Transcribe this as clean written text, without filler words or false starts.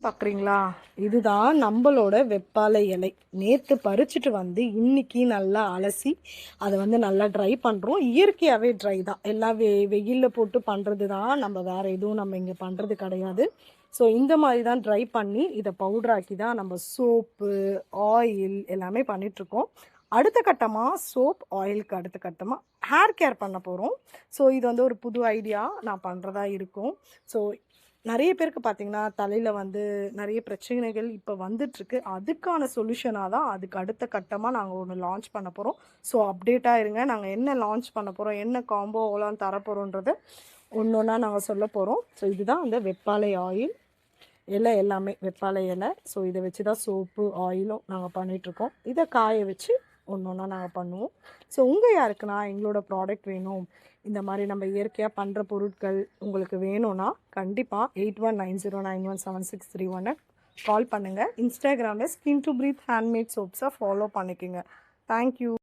பார்க்குறீங்களா, இதுதான் நம்மளோட வெப்பாலை இலை. நேற்று பறிச்சுட்டு வந்து இன்னைக்கு நல்லா அலசி அதை வந்து நல்லா ட்ரை பண்ணுறோம். இயற்கையாகவே ட்ரை தான், எல்லாம் வெயிலில் போட்டு பண்ணுறது தான். நம்ம வேறு எதுவும் நம்ம இங்கே பண்ணுறது கிடையாது. ஸோ இந்த மாதிரி தான் ட்ரை பண்ணி இதை பவுடராக்கி தான் நம்ம சோப்பு, ஆயில் எல்லாமே பண்ணிகிட்ருக்கோம். அடுத்த கட்டமாக சோப் ஆயிலுக்கு அடுத்த கட்டமாக ஹேர் கேர் பண்ண போகிறோம். ஸோ இது வந்து ஒரு புது ஐடியா நான் பண்ணுறதா இருக்கும். ஸோ நிறைய பேருக்கு பார்த்தீங்கன்னா தலையில் வந்து நிறைய பிரச்சனைகள் இப்போ வந்துட்டுருக்கு. அதுக்கான சொல்யூஷனாக தான் அதுக்கு அடுத்த கட்டமாக நாங்கள் ஒன்று லான்ச் பண்ண போகிறோம். ஸோ அப்டேட்டாக இருங்க. நாங்கள் என்ன லான்ச் பண்ண போகிறோம், என்ன காம்போலாம் தரப்போகிறோன்றதை ஒன்று ஒன்றா நாங்கள் சொல்ல போகிறோம். ஸோ இதுதான் அந்த வெப்பாலை ஆயில் இலை, எல்லாமே வெப்பாலை இலை. ஸோ இதை வச்சு தான் சோப்பு ஆயிலும் நாங்கள் பண்ணிகிட்ருக்கோம். இதை காய வச்சு ஒன்று ஒன்றா நாங்கள் பண்ணுவோம். ஸோ உங்கள் யாருக்குன்னா எங்களோட ப்ராடக்ட் வேணும், இந்த மாதிரி நம்ம இயற்கையாக பண்ணுற பொருட்கள் உங்களுக்கு வேணும்னா கண்டிப்பாக 8190917631 கால் பண்ணுங்கள். இன்ஸ்டாகிராமில் ஸ்கின் டு பிரீத் ஹேண்ட்மேட் சோப்ஸை ஃபாலோ பண்ணிக்கோங்க. தேங்க்யூ.